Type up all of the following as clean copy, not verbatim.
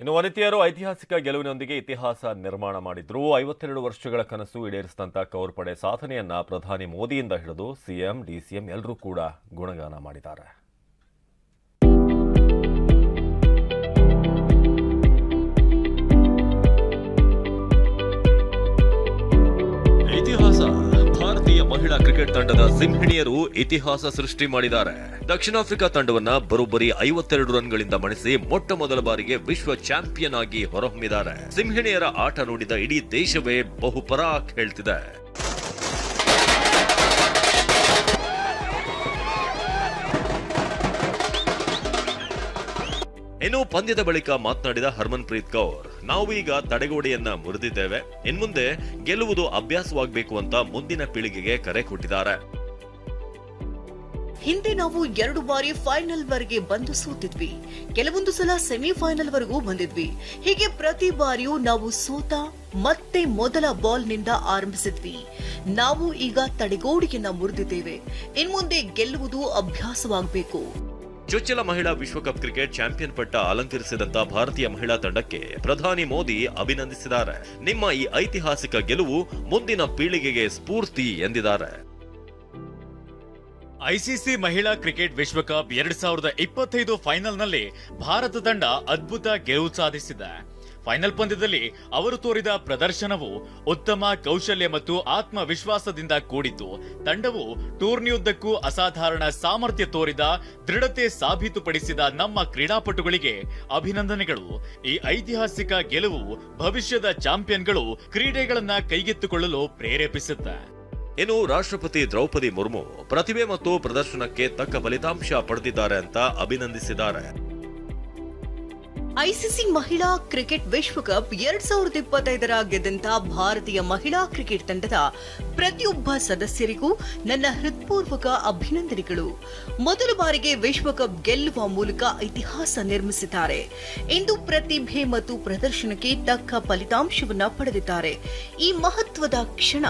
ಇನ್ನು ವನಿತೆಯರು ಐತಿಹಾಸಿಕ ಗೆಲುವಿನೊಂದಿಗೆ ಇತಿಹಾಸ ನಿರ್ಮಾಣ ಮಾಡಿದ್ರು. 52 ವರ್ಷಗಳ ಕನಸು ಈಡೇರಿಸಿದಂತ ಕೌರ್ ಪಡೆ ಸಾಧನೆಯನ್ನ ಪ್ರಧಾನಿ ಮೋದಿಯಿಂದ ಹಿಡಿದು ಸಿಎಂ, ಡಿಸಿಎಂ ಎಲ್ಲರೂ ಕೂಡ ಗುಣಗಾನ ಮಾಡಿದ್ದಾರೆ. ಇತಿಹಾಸ ಭಾರತೀಯ ಮಹಿಳಾ ಕ್ರಿಕೆಟ್ ತಂಡದ ಸಿಂಹಿಣಿಯರು ಇತಿಹಾಸ ಸೃಷ್ಟಿ ಮಾಡಿದ್ದಾರೆ. ದಕ್ಷಿಣ ಆಫ್ರಿಕಾ ತಂಡವನ್ನ ಬರೋಬ್ಬರಿ 52 ರನ್ಗಳಿಂದ ಮಣಿಸಿ ಮೊಟ್ಟ ಮೊದಲ ಬಾರಿಗೆ ವಿಶ್ವ ಚಾಂಪಿಯನ್ ಆಗಿ ಹೊರಹೊಮ್ಮಿದ್ದಾರೆ. ಸಿಂಹಿಣಿಯರ ಆಟ ನೋಡಿದ ಇಡೀ ದೇಶವೇ ಬಹುಪರಾಕ್ ಹೇಳ್ತಿದೆ. ಇನ್ನು ಪಂದ್ಯದ ಬಳಿಕ ಮಾತನಾಡಿದ ಹರ್ಮನ್ಪ್ರೀತ್ ಕೌರ್, ನಾವು ಈಗ ತಡೆಗೋಡೆಯನ್ನ ಮುರಿದಿದ್ದೇವೆ, ಇನ್ಮುಂದೆ ಗೆಲ್ಲುವುದು ಅಭ್ಯಾಸವಾಗಬೇಕು ಅಂತ ಮುಂದಿನ ಪೀಳಿಗೆಗೆ ಕರೆ ಕೊಟ್ಟಿದ್ದಾರೆ. ಹಿಂದೆ ನಾವು 2 ಬಾರಿ ಫೈನಲ್ ವರೆಗೆ ಬಂದು ಸೋತಿದ್ವಿ, ಕೆಲವೊಂದು ಸಲ ಸೆಮಿಫೈನಲ್ ವರೆಗೂ ಬಂದಿದ್ವಿ. ಹೀಗೆ ಪ್ರತಿ ಬಾರಿಯೂ ನಾವು ಸೋತ ಮತ್ತೆ ಮೊದಲ ಬಾಲ್ ನಿಂದ ಆರಂಭಿಸಿದ್ವಿ. ನಾವು ಈಗ ತಡೆಗೋಡೆಯನ್ನ ಮುರಿದಿದ್ದೇವೆ, ಇನ್ಮುಂದೆ ಗೆಲ್ಲುವುದು ಅಭ್ಯಾಸವಾಗಬೇಕು. ಚೊಚ್ಚಲ ಮಹಿಳಾ ವಿಶ್ವಕಪ್ ಕ್ರಿಕೆಟ್ ಚಾಂಪಿಯನ್ ಪಟ್ಟ ಅಲಂಕರಿಸಿದಂತ ಭಾರತೀಯ ಮಹಿಳಾ ತಂಡಕ್ಕೆ ಪ್ರಧಾನಿ ಮೋದಿ ಅಭಿನಂದಿಸಿದ್ದಾರೆ. ನಿಮ್ಮ ಈ ಐತಿಹಾಸಿಕ ಗೆಲುವು ಮುಂದಿನ ಪೀಳಿಗೆಗೆ ಸ್ಫೂರ್ತಿ ಎಂದಿದ್ದಾರೆ. ಐಸಿಸಿ ಮಹಿಳಾ ಕ್ರಿಕೆಟ್ ವಿಶ್ವಕಪ್ 2025 ಫೈನಲ್ನಲ್ಲಿ ಭಾರತ ತಂಡ ಅದ್ಭುತ ಗೆಲುವು ಸಾಧಿಸಿದೆ. ಫೈನಲ್ ಪಂದ್ಯದಲ್ಲಿ ಅವರು ತೋರಿದ ಪ್ರದರ್ಶನವು ಉತ್ತಮ ಕೌಶಲ್ಯ ಮತ್ತು ಆತ್ಮವಿಶ್ವಾಸದಿಂದ ಕೂಡಿತ್ತು. ತಂಡವು ಟೂರ್ನಿಯುದ್ದಕ್ಕೂ ಅಸಾಧಾರಣ ಸಾಮರ್ಥ್ಯ ತೋರಿದ ದೃಢತೆ ಸಾಬೀತುಪಡಿಸಿದ ನಮ್ಮ ಕ್ರೀಡಾಪಟುಗಳಿಗೆ ಅಭಿನಂದನೆಗಳು. ಈ ಐತಿಹಾಸಿಕ ಗೆಲುವು ಭವಿಷ್ಯದ ಚಾಂಪಿಯನ್ಗಳು ಕ್ರೀಡೆಗಳನ್ನ ಕೈಗೆತ್ತಿಕೊಳ್ಳಲು ಪ್ರೇರೇಪಿಸುತ್ತೆ. ಇನ್ನು ರಾಷ್ಟ್ರಪತಿ ದ್ರೌಪದಿ ಮುರ್ಮು ಪ್ರತಿಭೆ ಮತ್ತು ಪ್ರದರ್ಶನಕ್ಕೆ ತಕ್ಕ ಫಲಿತಾಂಶ ಪಡೆದಿದ್ದಾರೆ ಅಂತ ಅಭಿನಂದಿಸಿದ್ದಾರೆ. ಐಸಿಸಿ ಮಹಿಳಾ ಕ್ರಿಕೆಟ್ ವಿಶ್ವಕಪ್ 2025 ಗೆದ್ದಂತ ಭಾರತೀಯ ಮಹಿಳಾ ಕ್ರಿಕೆಟ್ ತಂಡದ ಪ್ರತಿಯೊಬ್ಬ ಸದಸ್ಯರಿಗೂ ನನ್ನ ಹೃತ್ಪೂರ್ವಕ ಅಭಿನಂದನೆಗಳು. ಮೊದಲ ಬಾರಿಗೆ ವಿಶ್ವಕಪ್ ಗೆಲ್ಲುವ ಮೂಲಕ ಇತಿಹಾಸ ನಿರ್ಮಿಸಿದ್ದಾರೆ. ಇಂದು ಪ್ರತಿಭೆ ಮತ್ತು ಪ್ರದರ್ಶನಕ್ಕೆ ತಕ್ಕ ಫಲಿತಾಂಶವನ್ನ ಪಡೆದಿದ್ದಾರೆ. ಈ ಮಹತ್ವದ ಕ್ಷಣ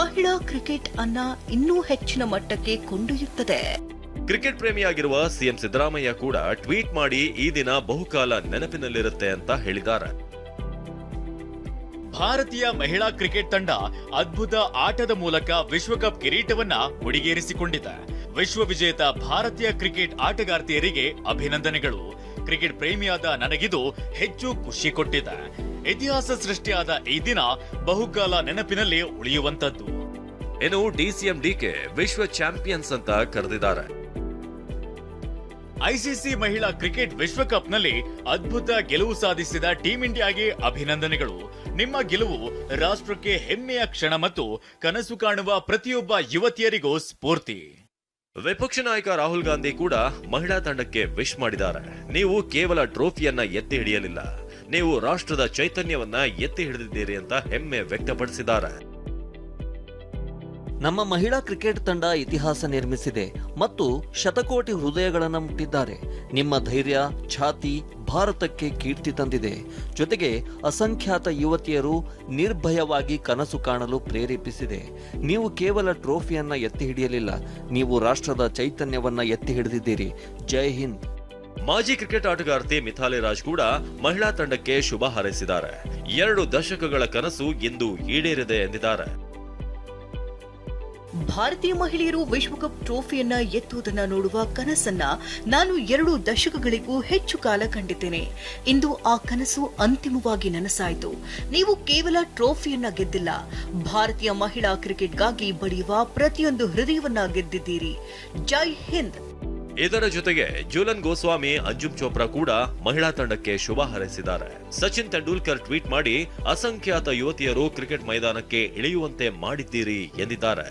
ಮಹಿಳಾ ಕ್ರಿಕೆಟ್ ಅನ್ನ ಇನ್ನೂ ಹೆಚ್ಚಿನ ಮಟ್ಟಕ್ಕೆ ಕೊಂಡೊಯ್ಯುತ್ತದೆ. ಕ್ರಿಕೆಟ್ ಪ್ರೇಮಿಯಾಗಿರುವ ಸಿಎಂ ಸಿದ್ದರಾಮಯ್ಯ ಕೂಡ ಟ್ವೀಟ್ ಮಾಡಿ ಈ ದಿನ ಬಹುಕಾಲ ನೆನಪಿನಲ್ಲಿರುತ್ತೆ ಅಂತ ಹೇಳಿದ್ದಾರೆ. ಭಾರತೀಯ ಮಹಿಳಾ ಕ್ರಿಕೆಟ್ ತಂಡ ಅದ್ಭುತ ಆಟದ ಮೂಲಕ ವಿಶ್ವಕಪ್ ಕಿರೀಟವನ್ನ ಮುಡಿಗೇರಿಸಿಕೊಂಡಿದೆ. ವಿಶ್ವ ವಿಜೇತ ಭಾರತೀಯ ಕ್ರಿಕೆಟ್ ಆಟಗಾರ್ತಿಯರಿಗೆ ಅಭಿನಂದನೆಗಳು. ಕ್ರಿಕೆಟ್ ಪ್ರೇಮಿಯಾದ ನನಗಿದು ಹೆಚ್ಚು ಖುಷಿ ಕೊಟ್ಟಿದೆ. ಇತಿಹಾಸ ಸೃಷ್ಟಿಯಾದ ಈ ದಿನ ಬಹುಕಾಲ ನೆನಪಿನಲ್ಲಿ ಉಳಿಯುವಂತದ್ದು. ಇನ್ನು ಡಿಸಿಎಂ ಡಿಕೆ ವಿಶ್ವ ಚಾಂಪಿಯನ್ಸ್ ಅಂತ ಕರೆದಿದ್ದಾರೆ. ಐಸಿಸಿ ಮಹಿಳಾ ಕ್ರಿಕೆಟ್ ವಿಶ್ವಕಪ್ನಲ್ಲಿ ಅದ್ಭುತ ಗೆಲುವು ಸಾಧಿಸಿದ ಟೀಂ ಇಂಡಿಯಾಗೆ ಅಭಿನಂದನೆಗಳು. ನಿಮ್ಮ ಗೆಲುವು ರಾಷ್ಟ್ರಕ್ಕೆ ಹೆಮ್ಮೆಯ ಕ್ಷಣ ಮತ್ತು ಕನಸು ಕಾಣುವ ಪ್ರತಿಯೊಬ್ಬ ಯುವತಿಯರಿಗೂ ಸ್ಫೂರ್ತಿ. ವಿಪಕ್ಷ ನಾಯಕ ರಾಹುಲ್ ಗಾಂಧಿ ಕೂಡ ಮಹಿಳಾ ತಂಡಕ್ಕೆ ವಿಶ್ ಮಾಡಿದ್ದಾರೆ. ನೀವು ಕೇವಲ ಟ್ರೋಫಿಯನ್ನ ಎತ್ತಿ ಹಿಡಿಯಲಿಲ್ಲ, ನೀವು ರಾಷ್ಟ್ರದ ಚೈತನ್ಯವನ್ನ ಎತ್ತಿ ಹಿಡಿದಿದ್ದೀರಿ ಅಂತ ಹೆಮ್ಮೆ ವ್ಯಕ್ತಪಡಿಸಿದ್ದಾರೆ. ನಮ್ಮ ಮಹಿಳಾ ಕ್ರಿಕೆಟ್ ತಂಡ ಇತಿಹಾಸ ನಿರ್ಮಿಸಿದೆ ಮತ್ತು ಶತಕೋಟಿ ಹೃದಯಗಳನ್ನು ಮುಟ್ಟಿದ್ದಾರೆ. ನಿಮ್ಮ ಧೈರ್ಯ, ಛಾತಿ ಭಾರತಕ್ಕೆ ಕೀರ್ತಿ ತಂದಿದೆ. ಜೊತೆಗೆ ಅಸಂಖ್ಯಾತ ಯುವತಿಯರು ನಿರ್ಭಯವಾಗಿ ಕನಸು ಕಾಣಲು ಪ್ರೇರೇಪಿಸಿದೆ. ನೀವು ಕೇವಲ ಟ್ರೋಫಿಯನ್ನ ಎತ್ತಿ ಹಿಡಿಯಲಿಲ್ಲ, ನೀವು ರಾಷ್ಟ್ರದ ಚೈತನ್ಯವನ್ನ ಎತ್ತಿ ಹಿಡಿದಿದ್ದೀರಿ. ಜೈ ಹಿಂದ್. ಮಾಜಿ ಕ್ರಿಕೆಟ್ ಆಟಗಾರ್ತಿ ಮಿಥಾಲಿ ರಾಜ್ ಕೂಡ ಮಹಿಳಾ ತಂಡಕ್ಕೆ ಶುಭ ಹಾರೈಸಿದ್ದಾರೆ. 2 ದಶಕಗಳ ಕನಸು ಇಂದು ಈಡೇರಿದೆ ಎಂದಿದ್ದಾರೆ. ಭಾರತೀಯ ಮಹಿಳೆಯರು ವಿಶ್ವಕಪ್ ಟ್ರೋಫಿಯನ್ನ ಎತ್ತುವುದನ್ನ ನೋಡುವ ಕನಸನ್ನ ನಾನು 2 ದಶಕಗಳಿಗೂ ಹೆಚ್ಚು ಕಾಲ ಕಂಡಿದ್ದೇನೆ. ಇಂದು ಆ ಕನಸು ಅಂತಿಮವಾಗಿ ನನಸಾಯಿತು. ನೀವು ಕೇವಲ ಟ್ರೋಫಿಯನ್ನ ಗೆದ್ದಿಲ್ಲ, ಭಾರತೀಯ ಮಹಿಳಾ ಕ್ರಿಕೆಟ್ಗಾಗಿ ಬಡಿಯುವ ಪ್ರತಿಯೊಂದು ಹೃದಯವನ್ನ ಗೆದ್ದಿದ್ದೀರಿ. ಜೈ ಹಿಂದ್. ಇದರ ಜೊತೆಗೆ ಜೂಲನ್ ಗೋಸ್ವಾಮಿ, ಅಂಜುಮ್ ಚೋಪ್ರಾ ಕೂಡ ಮಹಿಳಾ ತಂಡಕ್ಕೆ ಶುಭ ಹಾರೈಸಿದ್ದಾರೆ. ಸಚಿನ್ ತೆಂಡೂಲ್ಕರ್ ಟ್ವೀಟ್ ಮಾಡಿ ಅಸಂಖ್ಯಾತ ಯುವತಿಯರು ಕ್ರಿಕೆಟ್ ಮೈದಾನಕ್ಕೆ ಇಳಿಯುವಂತೆ ಮಾಡಿದ್ದೀರಿ ಎಂದಿದ್ದಾರೆ.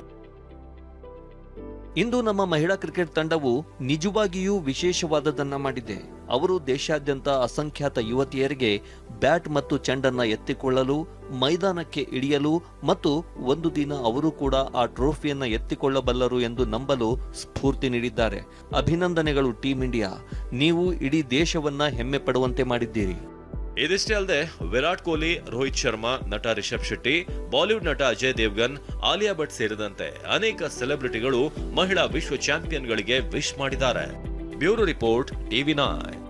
ಇಂದು ನಮ್ಮ ಮಹಿಳಾ ಕ್ರಿಕೆಟ್ ತಂಡವು ನಿಜವಾಗಿಯೂ ವಿಶೇಷವಾದದನ್ನ ಮಾಡಿದೆ. ಅವರು ದೇಶಾದ್ಯಂತ ಅಸಂಖ್ಯಾತ ಯುವತಿಯರಿಗೆ ಬ್ಯಾಟ್ ಮತ್ತು ಚೆಂಡನ್ನ ಎತ್ತಿಕೊಳ್ಳಲು, ಮೈದಾನಕ್ಕೆ ಇಳಿಯಲು ಮತ್ತು ಒಂದು ದಿನ ಅವರು ಕೂಡ ಆ ಟ್ರೋಫಿಯನ್ನ ಎತ್ತಿಕೊಳ್ಳಬಲ್ಲರು ಎಂದು ನಂಬಲು ಸ್ಫೂರ್ತಿ ನೀಡಿದ್ದಾರೆ. ಅಭಿನಂದನೆಗಳು ಟೀಂ ಇಂಡಿಯಾ. ನೀವು ಇಡೀ ದೇಶವನ್ನ ಹೆಮ್ಮೆ ಪಡುವಂತೆ ಮಾಡಿದ್ದೀರಿ. ಇದಿಷ್ಟೇ ಅಲ್ಲದೆ ವಿರಾಟ್ ಕೊಹ್ಲಿ, ರೋಹಿತ್ ಶರ್ಮಾ, ನಟ ರಿಷಬ್ ಶೆಟ್ಟಿ, ಬಾಲಿವುಡ್ ನಟ ಅಜಯ್ ದೇವ್ಗನ್, ಆಲಿಯಾ ಭಟ್ ಸೇರಿದಂತೆ ಅನೇಕ ಸೆಲೆಬ್ರಿಟಿಗಳು ಮಹಿಳಾ ವಿಶ್ವ ಚಾಂಪಿಯನ್ಗಳಿಗೆ ವಿಶ್ ಮಾಡಿದ್ದಾರೆ. Bureau report, ಟಿವಿ9.